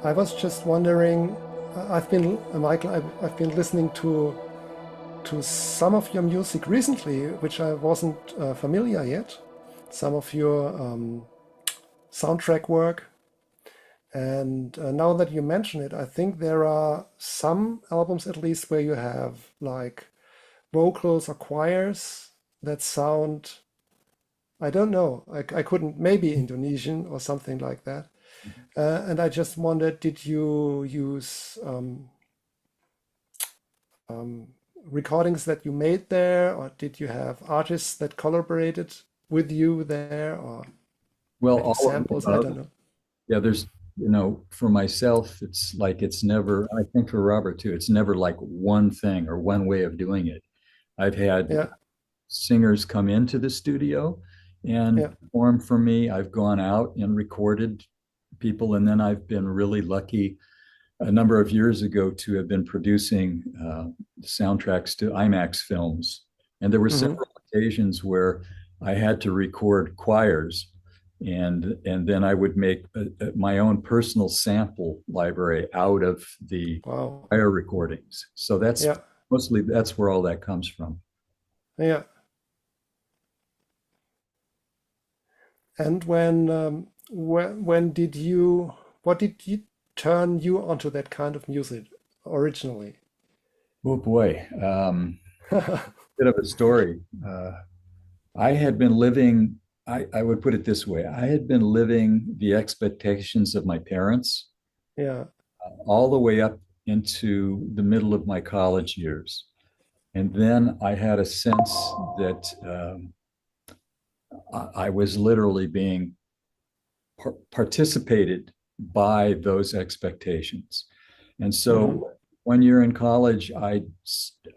I was just wondering, I've been, Michael, I've been listening to some of your music recently, which I wasn't familiar yet. Some of your soundtrack work. And now that you mention it, I think there are some albums at least where you have like vocals or choirs that sound, I don't know, I couldn't, maybe Indonesian or something like that. And I just wondered, did you use um, recordings that you made there, or did you have artists that collaborated with you there, or Well, maybe all of the samples? I above. don't know. Yeah, there's, for myself, it's like it's never, I think for Robert too, it's never like one thing or one way of doing it. I've had Yeah, singers come into the studio and yeah. perform for me. I've gone out and recorded people, and then I've been really lucky a number of years ago to have been producing soundtracks to IMAX films. And there were Hmm. several occasions where I had to record choirs, and then I would make my own personal sample library out of the Wow. choir recordings. So that's Yeah, mostly that's where all that comes from. yeah. And when did you, what did you turn you onto that kind of music originally? Oh boy, bit of a story. I had been living, I would put it this way, I had been living the expectations of my parents Yeah. all the way up into the middle of my college years. And then I had a sense that I was literally being participated by those expectations. And Hmm. so one year in college, I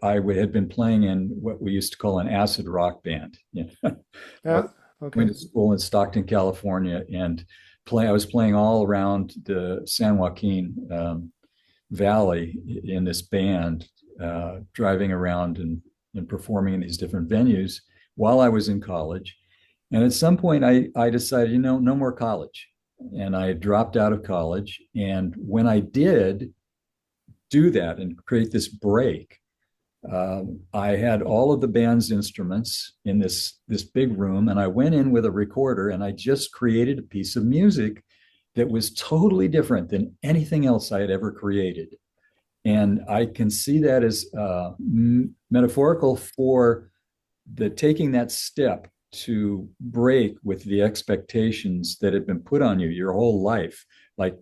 had been playing in what we used to call an acid rock band. I Yeah. went Okay. to school in Stockton, California, and I was playing all around the San Joaquin Valley in this band, driving around and performing in these different venues while I was in college. And at some point, I decided, no more college. And I dropped out of college. And when I did do that and create this break, I had all of the band's instruments in this big room, and I went in with a recorder and I just created a piece of music that was totally different than anything else I had ever created. And I can see that as metaphorical for the taking that step to break with the expectations that had been put on you your whole life. Like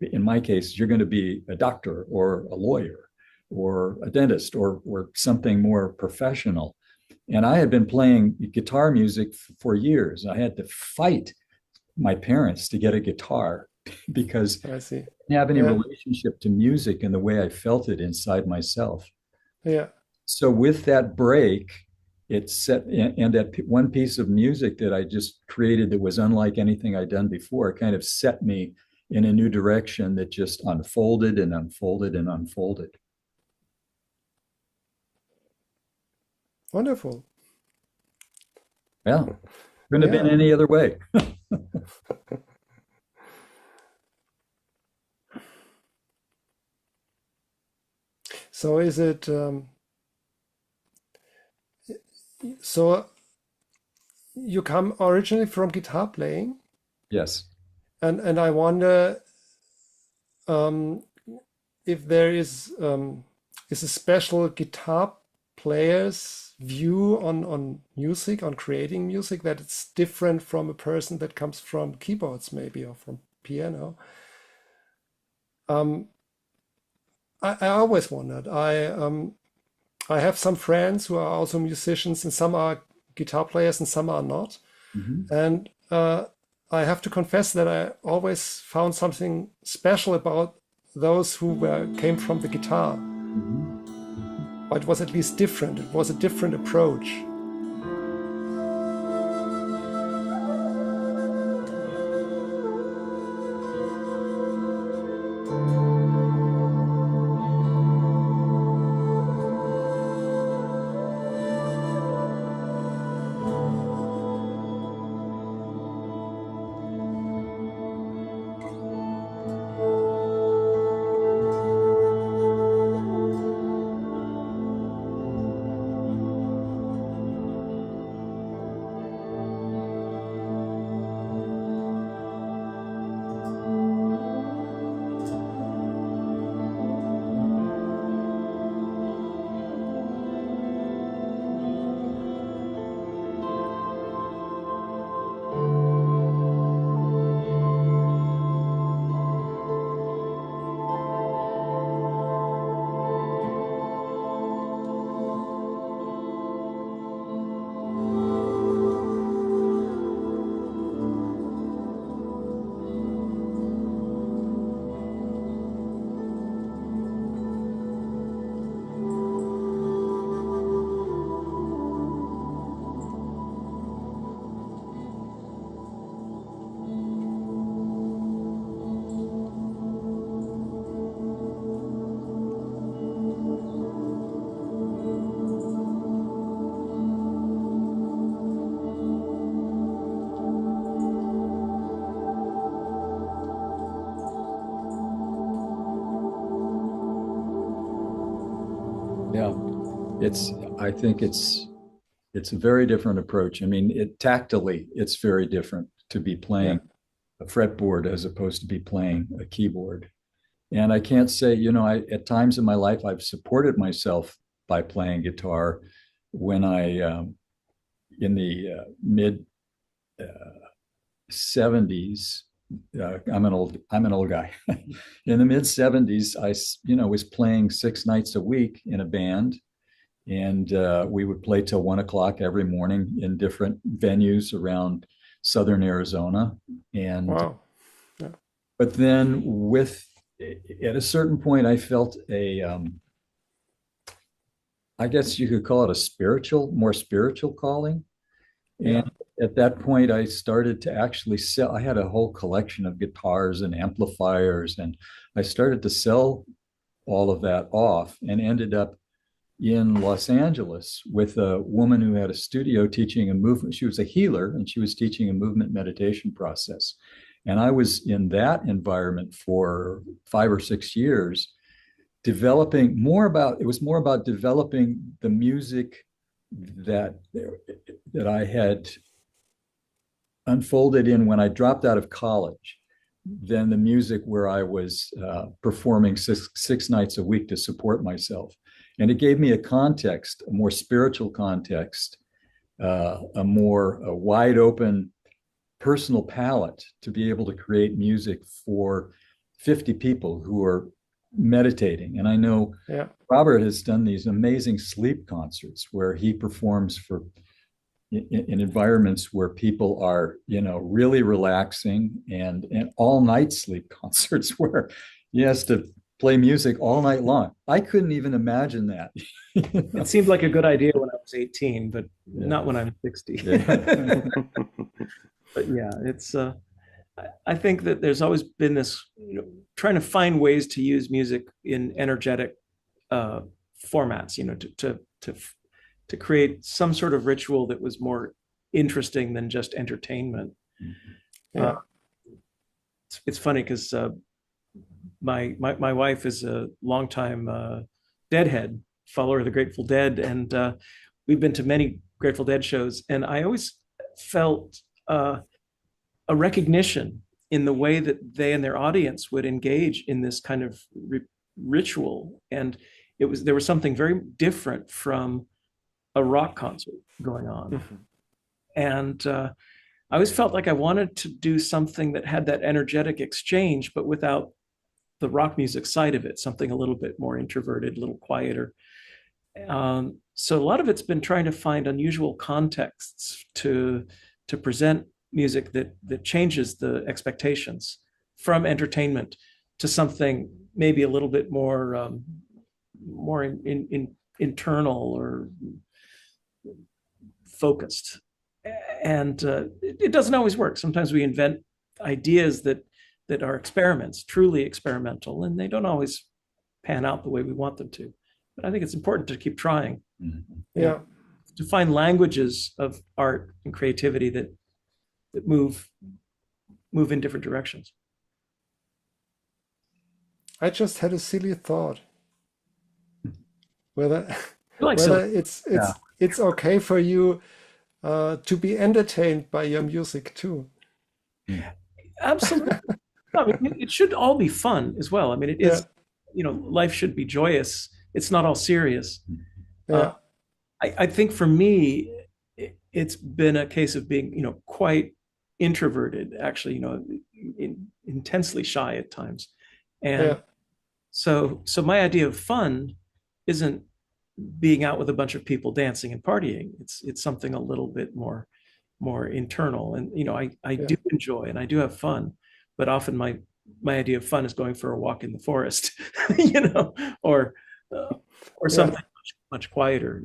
in my case, you're going to be a doctor or a lawyer or a dentist or something more professional. And I had been playing guitar music for years. I had to fight my parents to get a guitar because I see. I didn't have any Yeah. relationship to music in the way I felt it inside myself. Yeah. So with that break, it set, and that one piece of music that I just created that was unlike anything I'd done before kind of set me in a new direction that just unfolded and unfolded and unfolded. Wonderful. Yeah, couldn't have been Yeah. any other way. So is it so you come originally from guitar playing, Yes. and I wonder um, if there is a special guitar player's view on music, on creating music, that it's different from a person that comes from keyboards maybe or from piano. Um, I always wondered. I have some friends who are also musicians, and some are guitar players and some are not. Mhm. And I have to confess that I always found something special about those who came from the guitar. Mhm. Or it was at least different. It was a different approach. Yeah, I think it's a very different approach. I mean, tactily, it's very different to be playing a fretboard as opposed to be playing a keyboard. And I can't say, at times in my life, I've supported myself by playing guitar when in the mid 70s, I'm an old guy. In the mid 70s, I was playing 6 nights a week in a band, and we would play till 1 o'clock every morning in different venues around Southern Arizona. And wow. Yeah. But then at a certain point, I felt I guess you could call it more spiritual calling. Yeah. And at that point, I started to actually sell. I had a whole collection of guitars and amplifiers, and I started to sell all of that off and ended up in Los Angeles with a woman who had a studio teaching a movement. She was a healer, and she was teaching a movement meditation process. And I was in that environment for 5 or 6 years, it was more about developing the music that I had unfolded in when I dropped out of college than the music where I was performing six nights a week to support myself. And it gave me a more spiritual context, a wide open personal palette to be able to create music for 50 people who are meditating. And I know Robert has done these amazing sleep concerts where he performs in environments where people are, really relaxing, and all night sleep concerts where he has to play music all night long. I couldn't even imagine that. It seemed like a good idea when I was 18, but not when I'm 60. But yeah, it's I think that there's always been this, trying to find ways to use music in energetic formats, to create some sort of ritual that was more interesting than just entertainment. Yeah. It's funny because my wife is a longtime Deadhead follower of the Grateful Dead, and we've been to many Grateful Dead shows, and I always felt a recognition in the way that they and their audience would engage in this kind of ritual, and there was something very different from a rock concert going on. Mm-hmm. And I always felt like I wanted to do something that had that energetic exchange, but without the rock music side of it, something a little bit more introverted, a little quieter. So a lot of it's been trying to find unusual contexts to present music that changes the expectations from entertainment to something maybe a little bit more internal or focused. And it doesn't always work. Sometimes we invent ideas that are experiments, truly experimental, and they don't always pan out the way we want them to. But I think it's important to keep trying. Mm-hmm. Yeah. To find languages of art and creativity that move in different directions. I just had a silly thought. Whether it's okay for you to be entertained by your music too. Absolutely. I mean, it should all be fun as well. I mean, it is, life should be joyous. It's not all serious. Yeah. I think for me, it's been a case of being, quite introverted, actually, intensely shy at times. And so my idea of fun isn't being out with a bunch of people dancing and partying. It's something a little bit more internal. And, I do enjoy and I do have fun, but often my idea of fun is going for a walk in the forest, or something much quieter,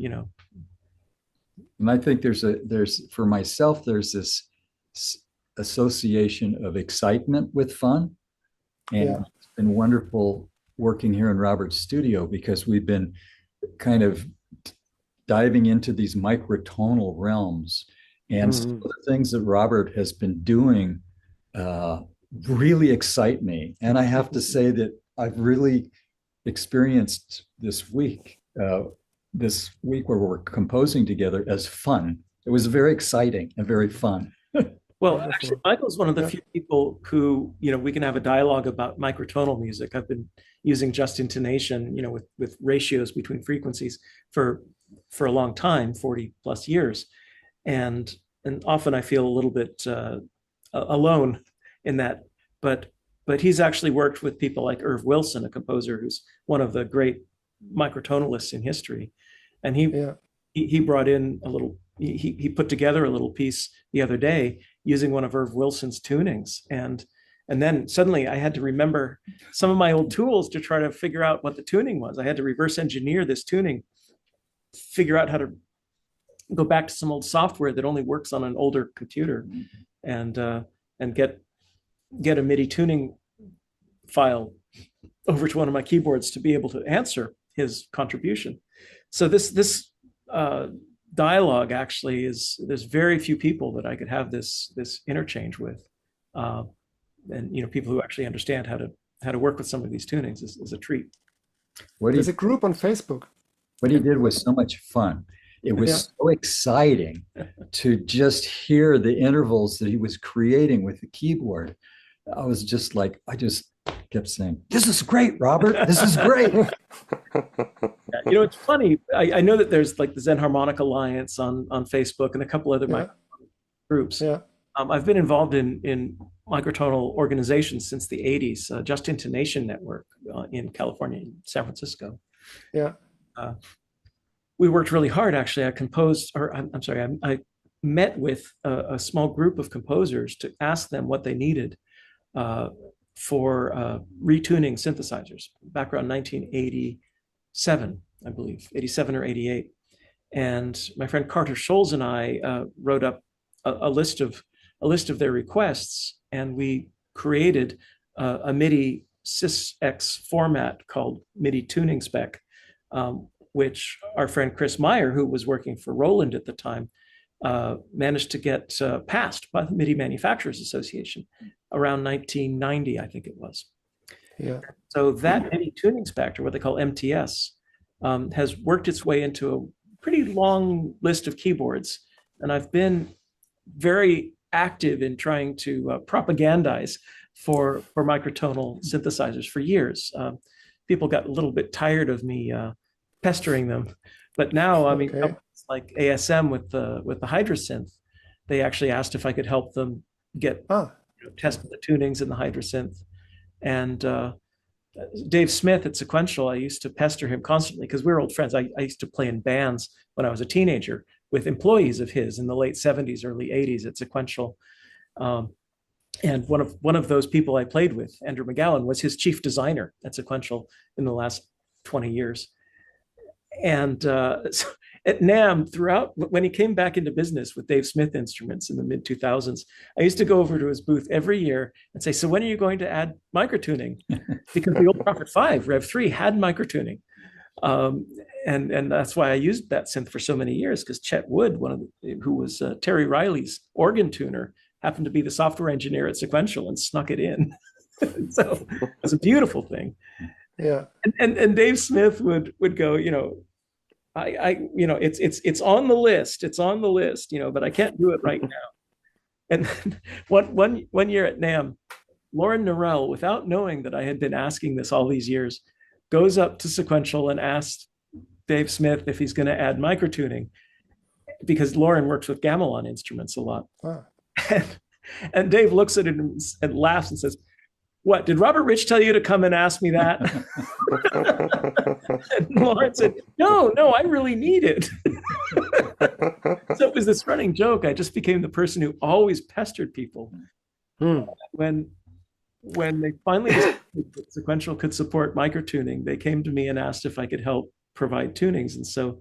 And I think for myself, there's this association of excitement with fun. And it's been wonderful working here in Robert's studio because we've been kind of diving into these microtonal realms. And some of the things that Robert has been doing really excite me. And I have to say that I've really experienced this week this week where we're composing together as fun. It was very exciting and very fun. Well, Wonderful. actually, Michael's one of the Yeah. few people who, we can have a dialogue about microtonal music. I've been using just intonation, with ratios between frequencies for a long time, 40 plus years. And often I feel a little bit alone in that. But he's actually worked with people like Irv Wilson, a composer who's one of the great microtonalists in history. And Yeah. he brought in a little, he put together a little piece the other day using one of Irv Wilson's tunings. And then suddenly I had to remember some of my old tools to try to figure out what the tuning was. I had to reverse engineer this tuning, figure out how to go back to some old software that only works on an older computer, and get a MIDI tuning file over to one of my keyboards to be able to answer his contribution. So this dialogue actually there's very few people that I could have this interchange with, and people who actually understand how to work with some of these tunings is a treat. There's a group on Facebook. What he did was so much fun. It was so exciting to just hear the intervals that he was creating with the keyboard. I was just like, I just kept saying, "This is great, Robert. This is great." It's funny. I know that there's like the Zen Harmonic Alliance on Facebook and a couple other groups. Yeah. I've been involved in microtonal organizations since the 80s, Just Intonation Network in California, in San Francisco. Yeah. We worked really hard, actually. I met with a small group of composers to ask them what they needed for retuning synthesizers back around 1987, I believe, 87 or 88. And my friend Carter Scholes and I wrote up a list of their requests, and we created a MIDI sysx format called MIDI tuning spec, which our friend Chris Meyer, who was working for Roland at the time, managed to get passed by the MIDI Manufacturers Association around 1990, I think it was. Yeah. So that MIDI tuning spec, or what they call MTS, has worked its way into a pretty long list of keyboards. And I've been very active in trying to propagandize for microtonal synthesizers for years. People got a little bit tired of me pestering them, but now, I mean, companies like ASM with the Hydrasynth, they actually asked if I could help them get test the tunings in the Hydrasynth. And Dave Smith at Sequential, I used to pester him constantly because we're old friends. I used to play in bands when I was a teenager with employees of his in the late 70s, early 80s at Sequential. And one of those people I played with, Andrew McGowan, was his chief designer at Sequential in the last 20 years. And so at NAMM, throughout, when he came back into business with Dave Smith Instruments in the mid 2000s, I used to go over to his booth every year and say, "So when are you going to add microtuning?" Because the old Prophet 5, Rev 3, had microtuning. And that's why I used that synth for so many years, because Chet Wood, who was Terry Riley's organ tuner, happened to be the software engineer at Sequential and snuck it in. So it was a beautiful thing. Yeah. And Dave Smith would go, it's on the list. It's on the list, but I can't do it right now. And then one year at NAMM, Lauren Norell, without knowing that I had been asking this all these years, goes up to Sequential and asks Dave Smith if he's going to add microtuning, because Lauren works with gamelan instruments a lot. Wow. And Dave looks at it and laughs and says, "What, did Robert Rich tell you to come and ask me that?" And Lauren said, no, I really need it. So it was this running joke. I just became the person who always pestered people. When they finally decided that Sequential could support microtuning, they came to me and asked if I could help provide tunings. And so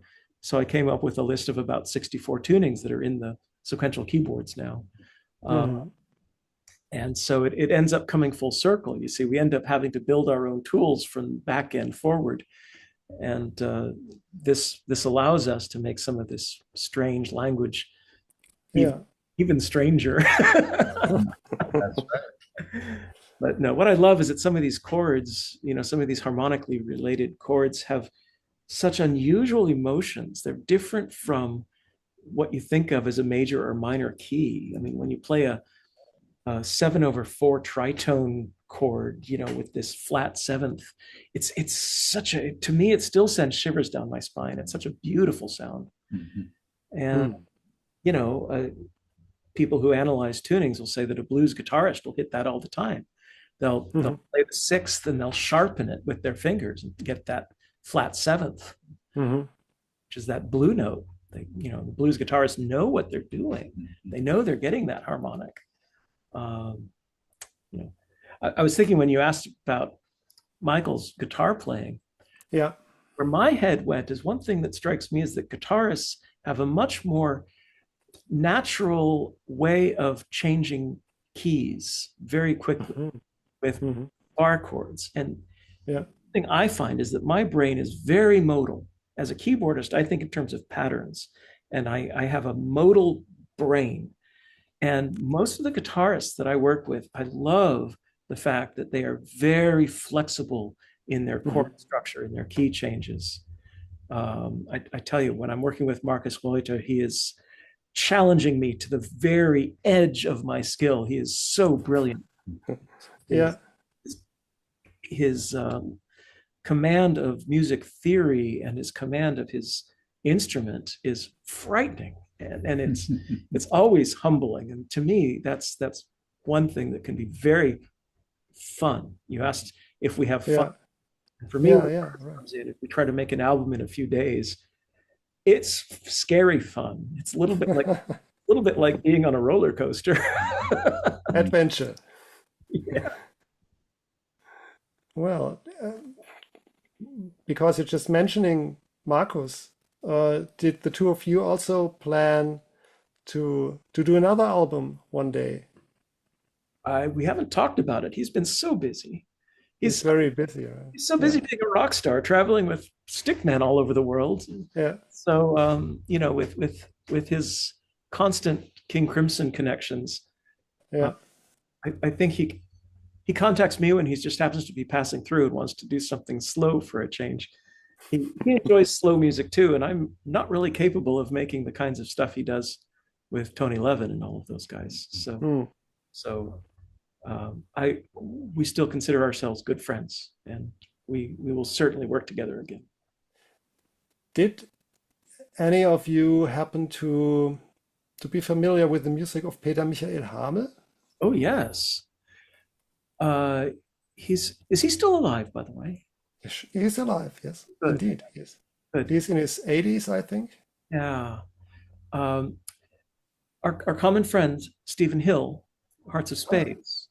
I came up with a list of about 64 tunings that are in the Sequential keyboards now. And so it ends up coming full circle. You see, we end up having to build our own tools from back end forward. And this allows us to make some of this strange language even stranger. That's right. But no, what I love is that some of these chords, some of these harmonically related chords have such unusual emotions. They're different from what you think of as a major or minor key. I mean, when you play a 7/4 tritone chord, you know, with this flat seventh, it's such a, to me, it still sends shivers down my spine. It's such a beautiful sound. Mm-hmm. And, you know, people who analyze tunings will say that a blues guitarist will hit that all the time. They'll play the sixth and they'll sharpen it with their fingers and get that flat seventh, which is that blue note. They, you know, the blues guitarists know what they're doing. They know they're getting that harmonic. You know, I was thinking when you asked about Michael's guitar playing, yeah, where my head went is one thing that strikes me is that guitarists have a much more natural way of changing keys very quickly with bar chords. And the thing I find is that my brain is very modal. As a keyboardist, I think in terms of patterns, and I have a modal brain. And most of the guitarists that I work with, I love the fact that they are very flexible in their chord structure, in their key changes. I tell you, when I'm working with Marcus Reuter, he is challenging me to the very edge of my skill. He is so brilliant. Yeah. His command of music theory and his command of his instrument is frightening. And it's always humbling. And to me, that's one thing that can be very fun. You asked if we have fun. And for me, if we try to make an album in a few days, it's scary fun. It's a little bit like being on a roller coaster. Adventure. Yeah. Well, because you're just mentioning Marcus, did the two of you also plan to do another album one day? We haven't talked about it. He's been so busy. He's very busy. Right? He's so busy being a rock star, traveling with stickmen all over the world. Yeah. So you know, with his constant King Crimson connections, I think he contacts me when he just happens to be passing through and wants to do something slow for a change. He enjoys slow music too, and I'm not really capable of making the kinds of stuff he does with Tony Levin and all of those guys. So we still consider ourselves good friends, and we will certainly work together again. Did any of you happen to be familiar with the music of Peter Michael Hamel? Oh yes. Is he still alive, by the way? He's alive, yes. Good. Indeed, yes. Good. He's in his 80s, I think. Yeah. Our common friend, Stephen Hill, Hearts of Spades,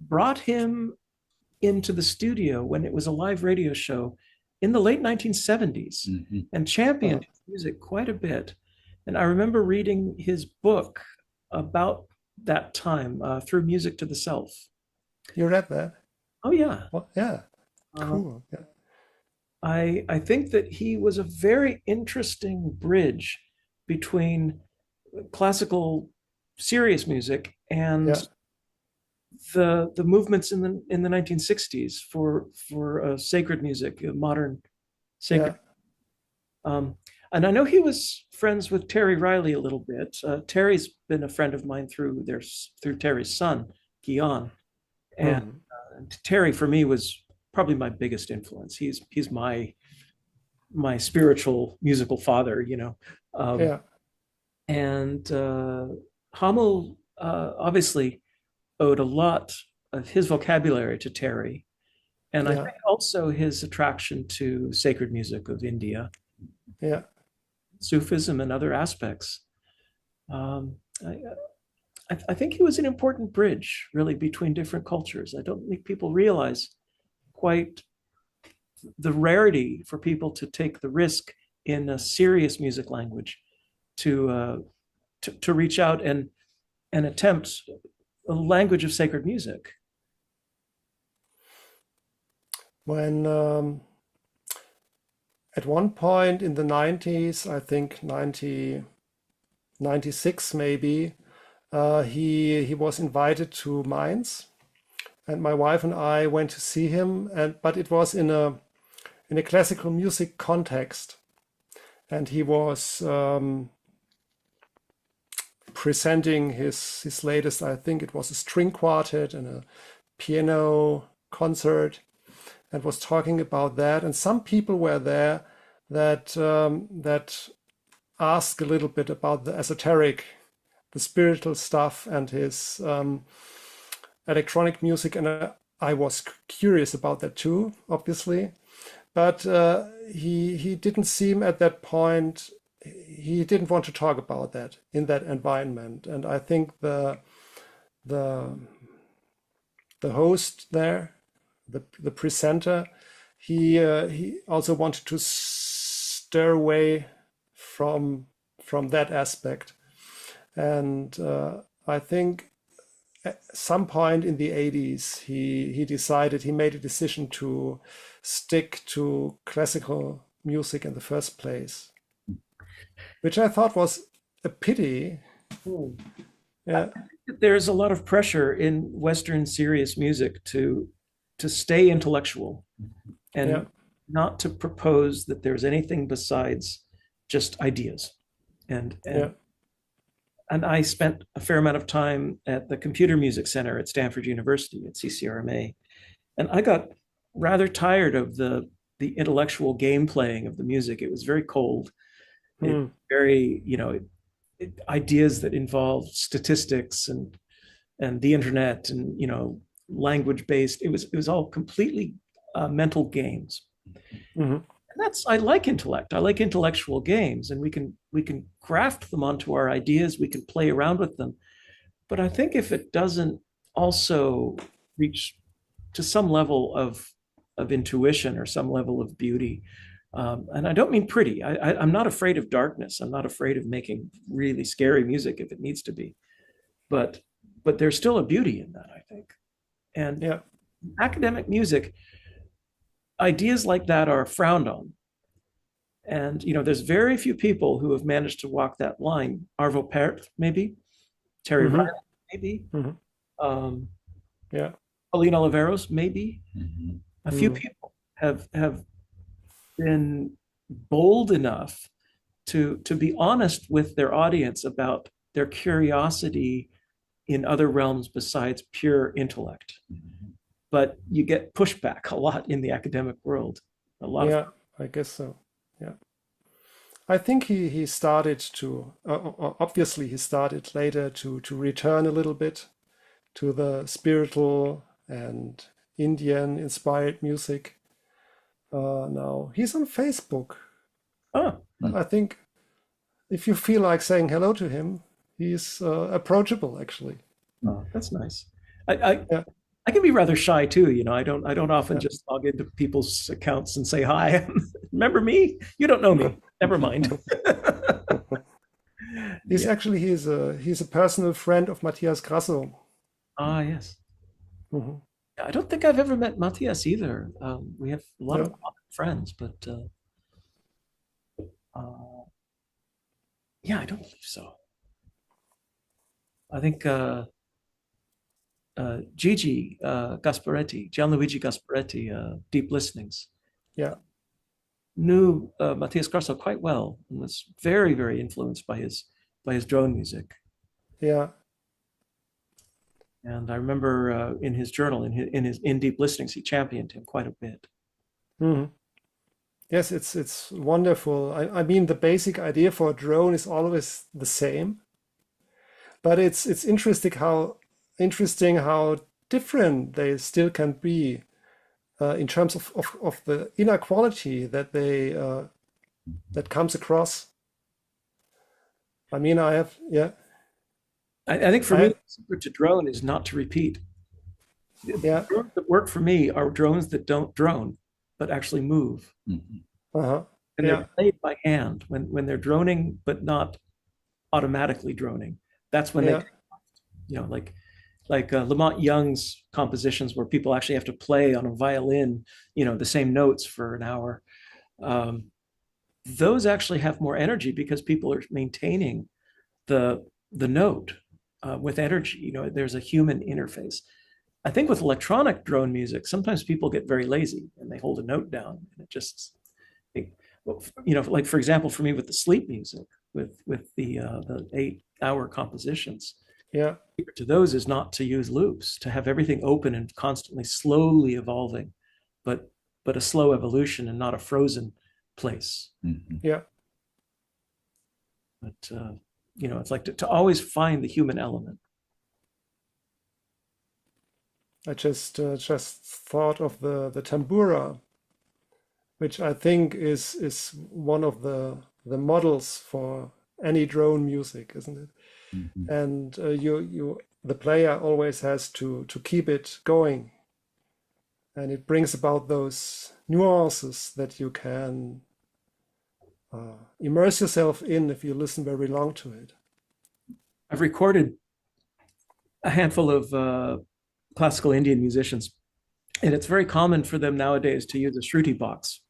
brought him into the studio when it was a live radio show in the late 1970s and championed his music quite a bit. And I remember reading his book about that time, Through Music to the Self. You read that? Oh, yeah. Well, yeah. Cool. Yeah. I think that he was a very interesting bridge between classical serious music and the movements in the 1960s for sacred music, modern sacred. And I know he was friends with Terry Riley a little bit. Terry's been a friend of mine through Terry's son, Guion. And Terry, for me, was probably my biggest influence. He's my spiritual musical father, you know. And Hamel obviously owed a lot of his vocabulary to Terry. And I think also his attraction to sacred music of India. Yeah. Sufism and other aspects. I think he was an important bridge, really, between different cultures. I don't think people realize quite the rarity for people to take the risk in a serious music language to reach out and attempt a language of sacred music. When at one point in the 90s, I think 96 maybe, he was invited to Mainz, and my wife and I went to see him. But it was in a in a classical music context, and he was presenting his latest, I think it was a string quartet and a piano concert, and was talking about that. And some people were there that asked a little bit about the esoteric, the spiritual stuff, and his electronic music. And I was curious about that too, obviously. But he didn't seem at that point, he didn't want to talk about that in that environment. And I think the host there, the presenter, he also wanted to stir away from that aspect. And I think at some point in the 80s, he decided, he made a decision to stick to classical music in the first place, which I thought was a pity. Yeah. There's a lot of pressure in Western serious music to stay intellectual and not to propose that there's anything besides just ideas. And I spent a fair amount of time at the Computer Music Center at Stanford University at CCRMA, and I got rather tired of the intellectual game playing of the music. It was very cold, very, ideas that involved statistics and the internet and, language based. It was all completely mental games. And I like intellect. I like intellectual games, and we can graft them onto our ideas. We can play around with them. But I think if it doesn't also reach to some level of intuition or some level of beauty, and I don't mean pretty. I'm not afraid of darkness. I'm not afraid of making really scary music if it needs to be. But there's still a beauty in that, I think. And academic music, ideas like that are frowned on. And, there's very few people who have managed to walk that line. Arvo Pärt, maybe. Terry Riley, maybe. Pauline Oliveros, maybe. A few people have been bold enough to be honest with their audience about their curiosity in other realms besides pure intellect. But you get pushback a lot in the academic world. A lot. I guess so. Yeah. I think he started to, obviously he started later to return a little bit to the spiritual and Indian inspired music. Now he's on Facebook. I think if you feel like saying hello to him, he's approachable, actually. Oh, that's nice. I can be rather shy too. I don't often just log into people's accounts and say hi. Remember me? You don't know me. Never mind. He's actually he's a personal friend of Matthias Grasso. Ah, yes. I don't think I've ever met Matthias either. We have a lot of friends, but I don't believe so. I think Gigi Gasparetti, Gianluigi Gasparetti, Deep Listenings, knew Matthias Grasso quite well and was very, very influenced by his drone music. Yeah. And I remember in his journal, in Deep Listenings, he championed him quite a bit. Yes, it's wonderful. I mean, the basic idea for a drone is always the same, but it's interesting how different they still can be in terms of the inner quality that they that comes across. I mean, I think for me, the secret to drone is not to repeat. The drones that work for me are drones that don't drone, but actually move. And they're played by hand when they're droning, but not automatically droning. That's when they, like Lamont Young's compositions where people actually have to play on a violin, the same notes for an hour. Those actually have more energy because people are maintaining the note with energy. There's a human interface. I think with electronic drone music, sometimes people get very lazy and they hold a note down and just, you know, like for example, for me with the sleep music, with the 8-hour compositions, Yeah. to those is not to use loops, to have everything open and constantly slowly evolving, but a slow evolution and not a frozen place. Mm-hmm. Yeah. But you know, it's like to always find the human element. I just thought of the tambura, which I think is one of the models for any drone music, isn't it? Mm-hmm. And the player always has to keep it going, and it brings about those nuances that you can immerse yourself in if you listen very long to it. I've recorded a handful of classical Indian musicians, and it's very common for them nowadays to use a shruti box,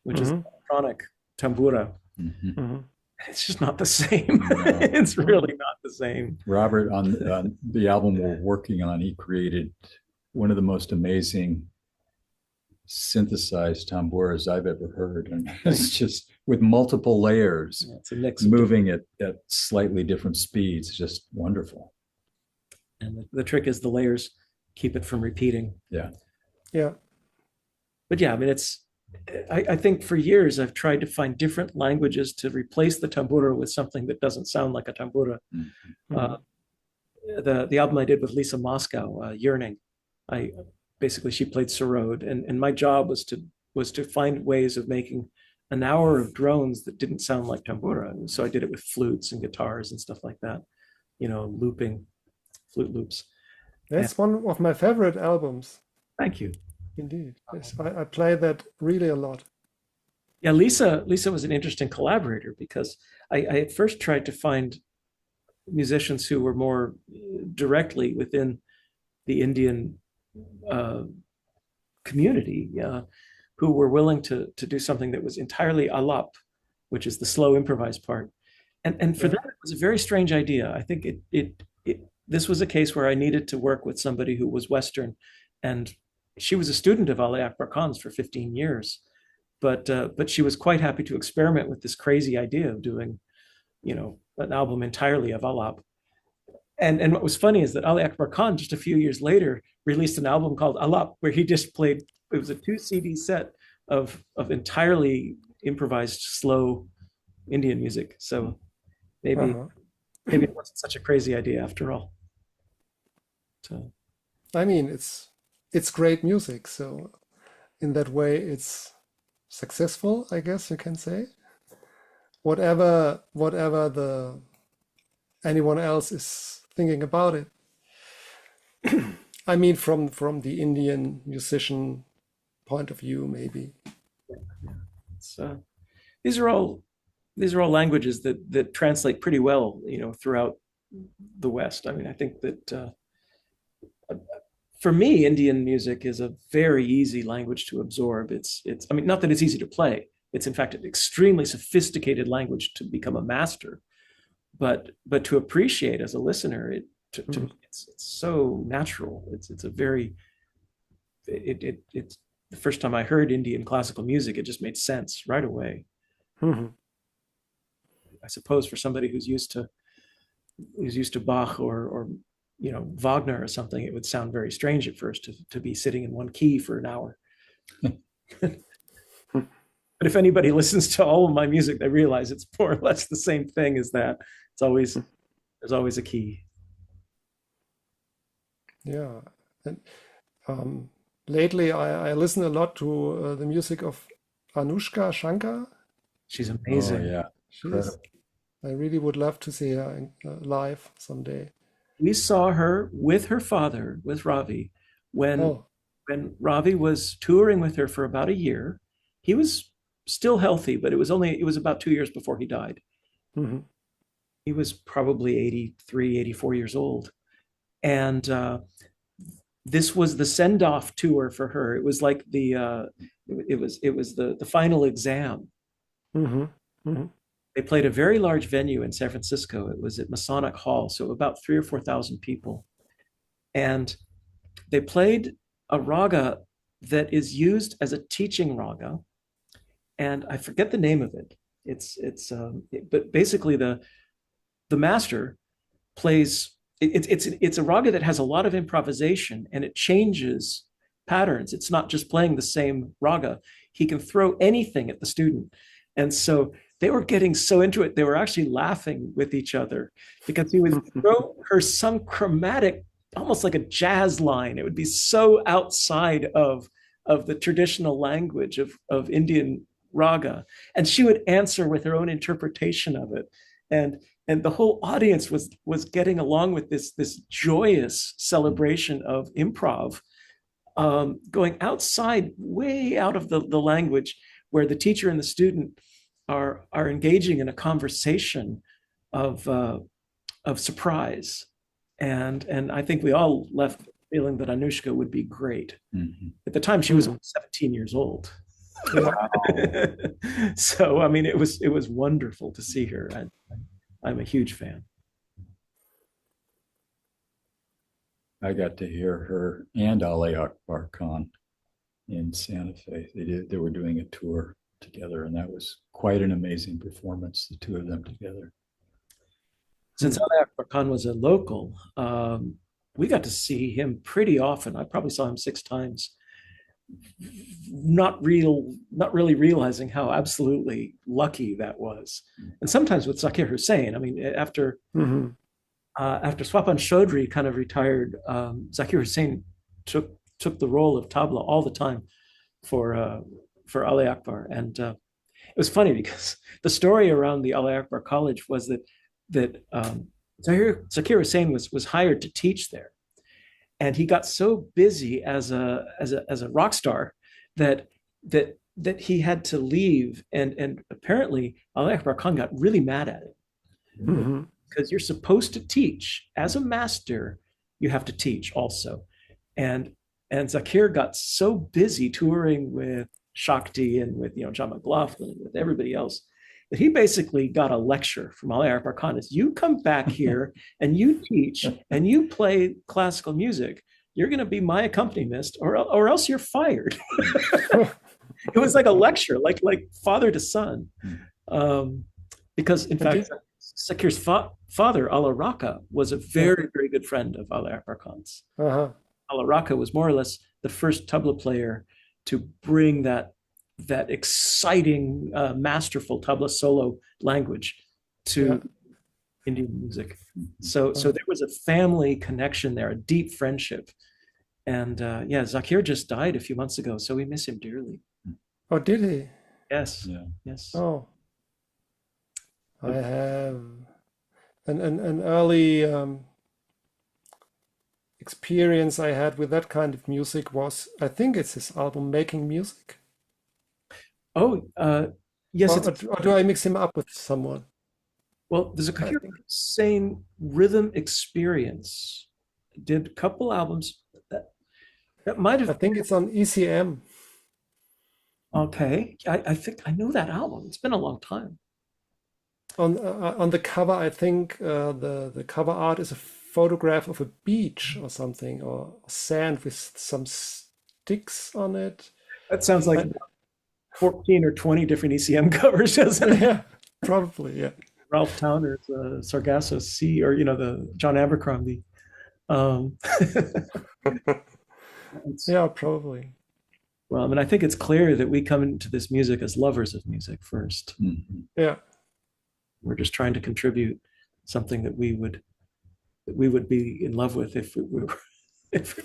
which is electronic tambura. Mm-hmm. Mm-hmm. It's just not the same. No. It's really not the same. Robert, on the album we're working on, he created one of the most amazing synthesized tamburas I've ever heard. And it's just with multiple layers, Yeah, it's a mix moving at slightly different speeds. It's just wonderful. And the trick is the layers keep it from repeating. Yeah. Yeah. But yeah, I mean, I think for years I've tried to find different languages to replace the tambura with something that doesn't sound like a tambura. Mm-hmm. The album I did with Lisa Moscow, Yearning, basically she played sarod, and my job was to find ways of making an hour of drones that didn't sound like tambura. And so I did it with flutes and guitars and stuff like that, you know, looping, flute loops. That's one of my favorite albums. Thank you. Indeed. Yes, I play that really a lot. Yeah, Lisa was an interesting collaborator because I at first tried to find musicians who were more directly within the Indian community, who were willing to do something that was entirely alap, which is the slow improvised part. And for them, it was a very strange idea. I think this was a case where I needed to work with somebody who was Western, and she was a student of Ali Akbar Khan's for 15 years, but she was quite happy to experiment with this crazy idea of doing, you know, an album entirely of alap. And what was funny is that Ali Akbar Khan, just a few years later, released an album called Alap, where he just played, it was a 2 CD set of entirely improvised slow Indian music. So maybe it wasn't such a crazy idea after all. So I mean, it's great music, so in that way it's successful, I guess you can say. Whatever anyone else is thinking about it. I mean, from the Indian musician point of view, maybe. So these are all languages that translate pretty well, you know, throughout the West. I mean, I think that for me, Indian music is a very easy language to absorb. It's I mean, not that it's easy to play. It's in fact an extremely sophisticated language to become a master. But to appreciate as a listener, to me, it's so natural. It's the first time I heard Indian classical music, it just made sense right away. Mm-hmm. I suppose for somebody who's used to Bach or you know, Wagner or something, it would sound very strange at first to be sitting in one key for an hour. But if anybody listens to all of my music, they realize it's more or less the same thing as that. There's always a key. Yeah. And lately I listen a lot to the music of Anushka Shankar. She's amazing. Oh, yeah. I really would love to see her live someday. We saw her with her father, with Ravi, when Ravi was touring with her for about a year. He was still healthy, but it was about 2 years before he died. Mm-hmm. He was probably 83, 84 years old. And this was the send-off tour for her. It was like the final exam. Mm-hmm. Mm-hmm. They played a very large venue in San Francisco. It was at Masonic Hall, so about 3,000 or 4,000 people. And they played a raga that is used as a teaching raga and I forget the name of it. But basically the master plays. It's a raga that has a lot of improvisation, and it changes patterns. It's not just playing the same raga. He can throw anything at the student, and so they were getting so into it, they were actually laughing with each other because he would throw her some chromatic, almost like a jazz line. It would be so outside of the traditional language of Indian raga, and she would answer with her own interpretation of it, and the whole audience was getting along with this joyous celebration of improv, going outside, way out of the language, where the teacher and the student are engaging in a conversation of surprise, and I think we all left feeling that Anushka would be great. Mm-hmm. At the time, she was only 17 years old. Wow. So I mean, it was wonderful to see her. I'm a huge fan. I got to hear her and Ali Akbar Khan in Santa Fe. They were doing a tour together, and that was quite an amazing performance, the two of them together. Since Ali Akbar Khan was a local, we got to see him pretty often. I probably saw him 6 times. Not really realizing how absolutely lucky that was. And sometimes with Zakir Hussain, I mean, after Swapan Chaudhry kind of retired, Zakir Hussain took the role of tabla all the time for Ali Akbar. And it was funny because the story around the Ali Akbar College was that Zakir Hussain was hired to teach there. And he got so busy as a rock star that he had to leave. And apparently Ali Akbar Khan got really mad at him. Because you're supposed to teach. As a master, you have to teach also. And Zakir got so busy touring with Shakti and with John McLaughlin and with everybody else that he basically got a lecture from Ali Akbar Khan. Is you come back here and you teach and you play classical music, you're going to be my accompanist, or else you're fired. It was like a lecture, like father to son, because in fact, Zakir's father, Ala Raka, was a very, very good friend of Ali Akbar Khan's. Ala Raka was more or less the first tabla player to bring that exciting, masterful tabla solo language to Indian music. So there was a family connection there, a deep friendship. And Zakir just died a few months ago, so we miss him dearly. Oh, did he? Yes. Yeah. Yes. Oh. I have an early experience I had with that kind of music was, I think it's his album Making Music. Oh, yes. Or do I mix him up with someone? Well, there's a Zakir Hussain Rhythm Experience. Did a couple albums that might have. I think it's on ECM. Okay, I think I know that album. It's been a long time. On the cover, I think the cover art is a photograph of a beach or something, or sand with some sticks on it. That sounds like 14 or 20 different ECM covers, doesn't it? Yeah, probably, yeah. Ralph Towner's Sargasso Sea, or the John Abercrombie. Yeah, probably. Well, I mean, I think it's clear that we come into this music as lovers of music first. Mm-hmm. Yeah. We're just trying to contribute something that we would be in love with if it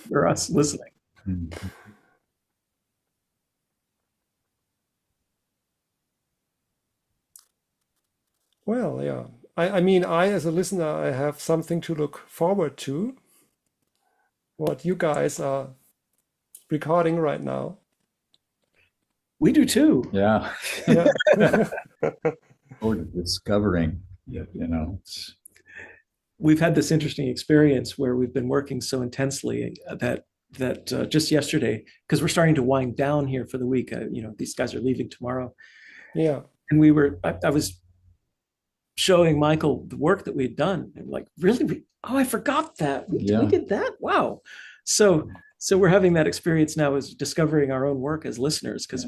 were us listening. Mm-hmm. Well, yeah. I mean, as a listener, I have something to look forward to. What you guys are recording right now. We do too. Yeah. Yeah. Or discovering, We've had this interesting experience where we've been working so intensely that just yesterday, because we're starting to wind down here for the week, these guys are leaving tomorrow. Yeah. And I was showing Michael the work that we had done, and like, really? I forgot that. We did that? Wow. So we're having that experience now, as discovering our own work as listeners, because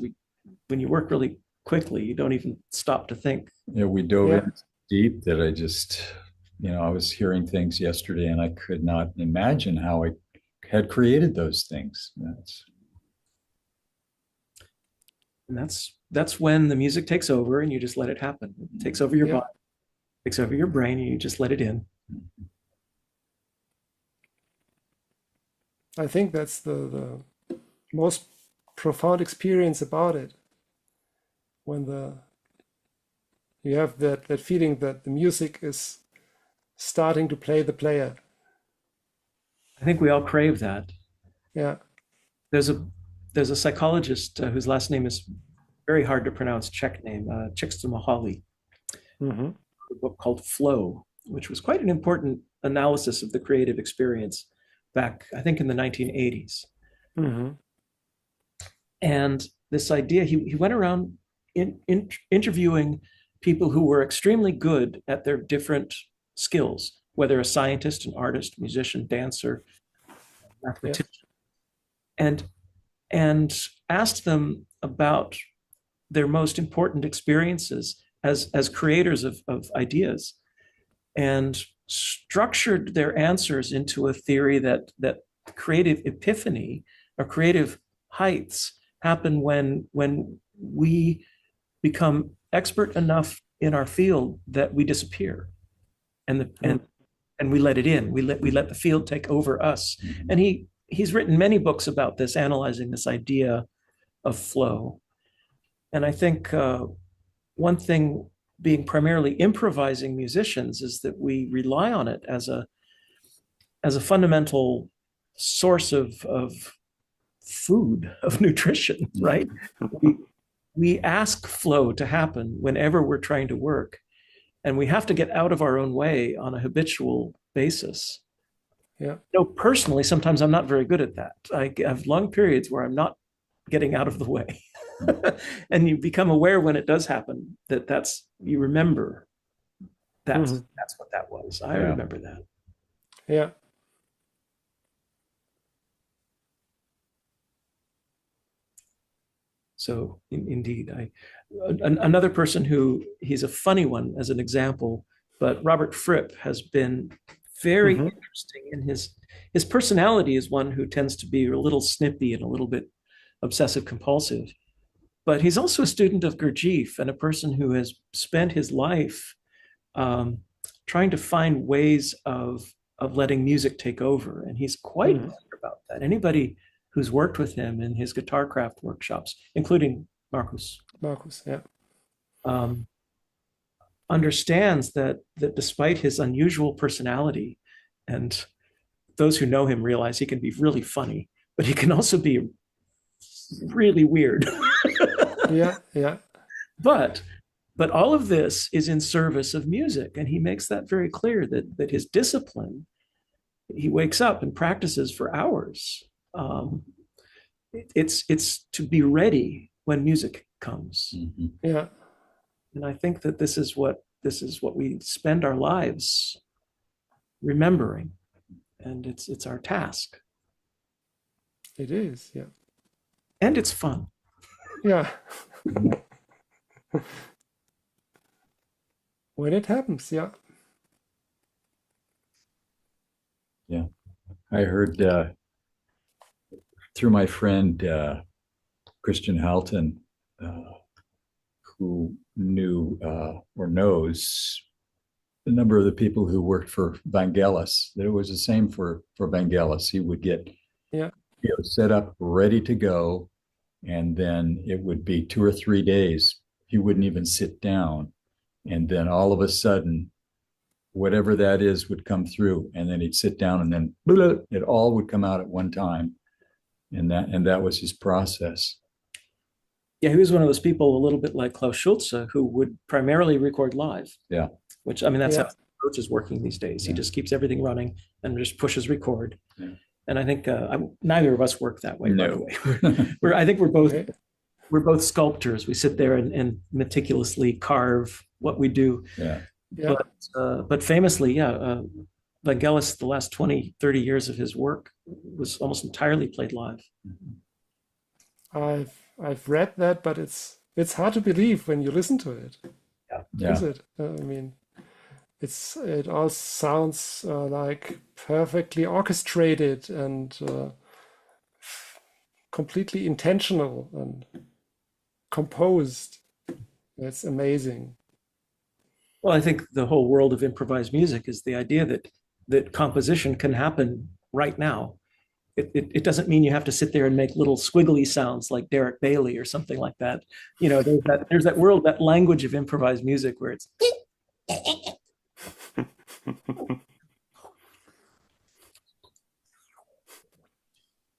when you work really quickly. You don't even stop to think. Yeah, we dove in deep that I just, I was hearing things yesterday and I could not imagine how I had created those things. And that's when the music takes over and you just let it happen. It takes over your body, takes over your brain, and you just let it in. I think that's the most profound experience about it. When you have that feeling that the music is starting to play the player. I think we all crave that. Yeah. There's a psychologist whose last name is very hard to pronounce, Czech name, Csikszentmihalyi, a book called Flow, which was quite an important analysis of the creative experience back, I think, in the 1980s. And this idea, he went around interviewing people who were extremely good at their different skills, whether a scientist, an artist, musician, dancer, mathematician, and asked them about their most important experiences as creators of ideas, and structured their answers into a theory that creative epiphany or creative heights happen when we become expert enough in our field that we disappear, and we let it in. We let the field take over us. And he's written many books about this, analyzing this idea of flow. And I think one thing, being primarily improvising musicians, is that we rely on it as a fundamental source of food, of nutrition, right? We ask flow to happen whenever we're trying to work, and we have to get out of our own way on a habitual basis. Yeah. Personally, sometimes I'm not very good at that. I have long periods where I'm not getting out of the way. And you become aware when it does happen you remember that's what that was. I remember that. Yeah. So indeed, another person who, he's a funny one as an example, but Robert Fripp has been very interesting in his personality. Is one who tends to be a little snippy and a little bit obsessive compulsive, but he's also a student of Gurdjieff and a person who has spent his life trying to find ways of letting music take over. And he's quite clear about that. Anybody who's worked with him in his guitar craft workshops, including Marcus, understands that despite his unusual personality, and those who know him realize he can be really funny, but he can also be really weird. Yeah. But all of this is in service of music, and he makes that very clear, that his discipline, he wakes up and practices for hours. It's to be ready when music comes. Yeah. And I think that this is what we spend our lives remembering, and it's our task. It is, yeah. And it's fun. Yeah. When it happens, yeah. Yeah. I heard through my friend Christian Halton, who knew or knows a number of the people who worked for Vangelis, that it was the same for Vangelis. He would get set up, ready to go, and then it would be 2 or 3 days. He wouldn't even sit down. And then all of a sudden, whatever that is would come through, and then he'd sit down, and then it all would come out at one time. And that was his process. Yeah, he was one of those people, a little bit like Klaus Schulze, who would primarily record live. Yeah. Which, I mean, that's how the approach is working these days. He just keeps everything running and just pushes record. Yeah. And I think neither of us work that way. No. By the way, I think we're both sculptors. We sit there and meticulously carve what we do. Yeah. But famously, Vangelis, the last 20, 30 years of his work was almost entirely played live. I've read that, but it's it's hard to believe when you listen to it. Yeah. Is it? I mean, it all sounds like perfectly orchestrated and completely intentional and composed. It's amazing. Well, I think the whole world of improvised music is the idea that composition can happen right now. It doesn't mean you have to sit there and make little squiggly sounds like Derek Bailey or something like that. You know, there's that world, that language of improvised music where it's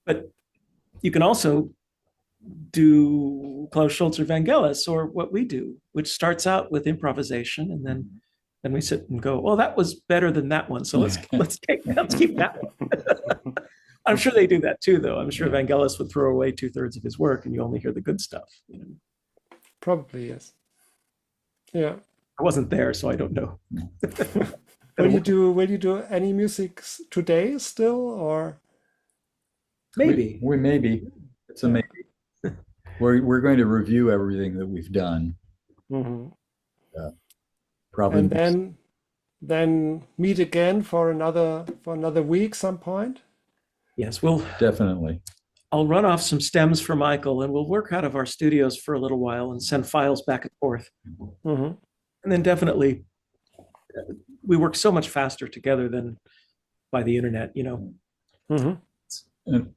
but you can also do Klaus Schulze or Vangelis, or what we do, which starts out with improvisation, and then we sit and go, well, that was better than that one, so let's keep that one. I'm sure they do that too, though. I'm sure Vangelis would throw away 2/3 of his work, and you only hear the good stuff. You know? Probably, yes. Yeah. I wasn't there, so I don't know. Will you do any music today still, or maybe? We maybe. It's a maybe. We're going to review everything that we've done. Mm-hmm. Probably. And then meet again for another week some point. Yes, we'll definitely. I'll run off some stems for Michael, and we'll work out of our studios for a little while and send files back and forth. Mm-hmm. And then definitely, we work so much faster together than by the internet, you know. Mm-hmm.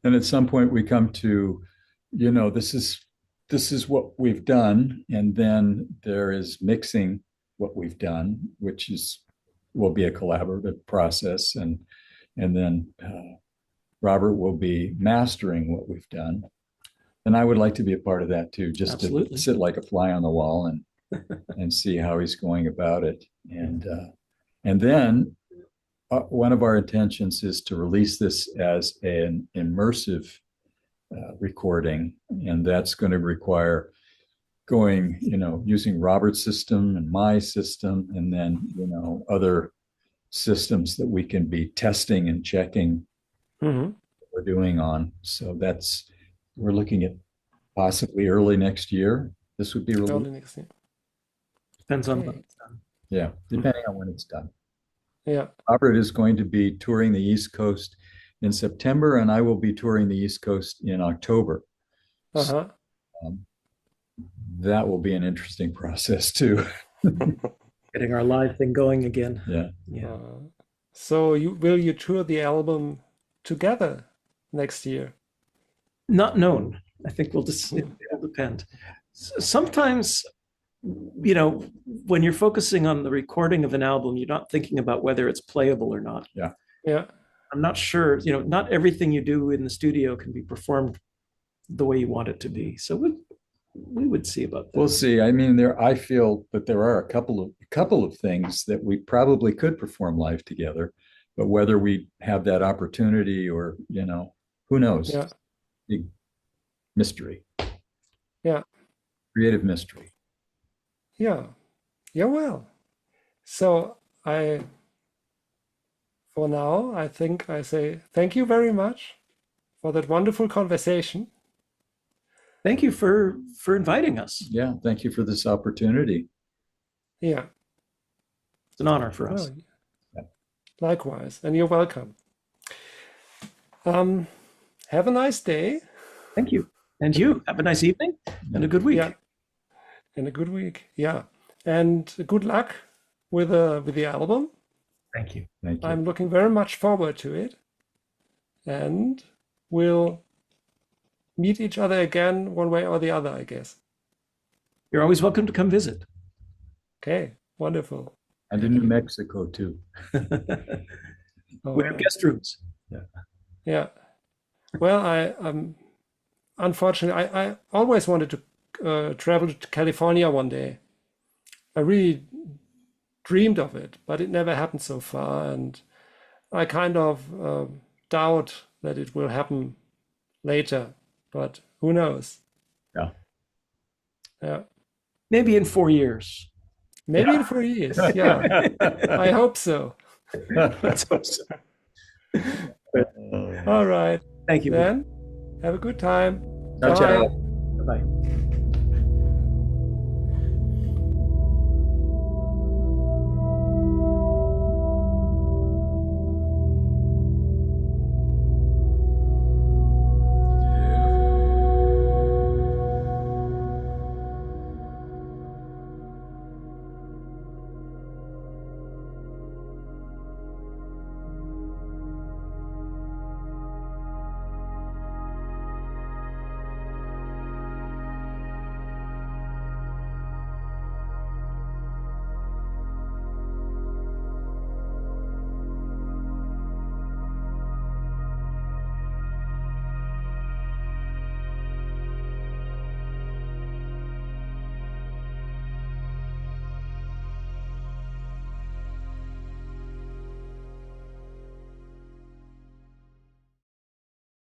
And at some point we come to, you know, this is what we've done, and then there is mixing what we've done, which will be a collaborative process, and then Robert will be mastering what we've done, and I would like to be a part of that too, just Absolutely. to sit like a fly on the wall and see how he's going about it, and then one of our intentions is to release this as an immersive recording, and that's going to require going, you know, using Robert's system and my system, and then, you know, other systems that we can be testing and checking what we're doing on. So we're looking at possibly early next year. This would be released. Early next year. Depends on when it's done. Yeah, depending on when it's done. Yeah. Robert is going to be touring the East Coast in September, and I will be touring the East Coast in October. Uh-huh. So, that will be an interesting process too. Getting our live thing going again. Yeah. So will you tour the album together next year? Not known. I think it'll depend. Sometimes, you know, when you're focusing on the recording of an album, you're not thinking about whether it's playable or not. Yeah. I'm not sure, you know, not everything you do in the studio can be performed the way you want it to be. So we would see about that. We'll see. I mean, I feel that there are a couple of things that we probably could perform live together, but whether we have that opportunity or, you know, who knows? Yeah. Big mystery. Yeah. Creative mystery. Yeah. Yeah, well. So for now, I think I say thank you very much for that wonderful conversation. Thank you for inviting us. Yeah, thank you for this opportunity. Yeah. It's an honor for us. Well, likewise, and you're welcome. Have a nice day. Thank you. And you have a nice evening and a good week. Yeah. And a good week. Yeah. And good luck with the album. Thank you. Thank you. I'm looking very much forward to it. And we'll meet each other again one way or the other, I guess. You're always welcome to come visit. Okay, wonderful. And in New Mexico too. We have guest rooms. Yeah. Well, unfortunately, I always wanted to travel to California one day. I really dreamed of it, but it never happened so far, and I kind of doubt that it will happen later, but who knows? Yeah. Maybe in 4 years. Maybe in 4 years. Yeah. I hope so. Let's hope so. All right. Thank you. Then have a good time. Ciao, ciao. Bye-bye.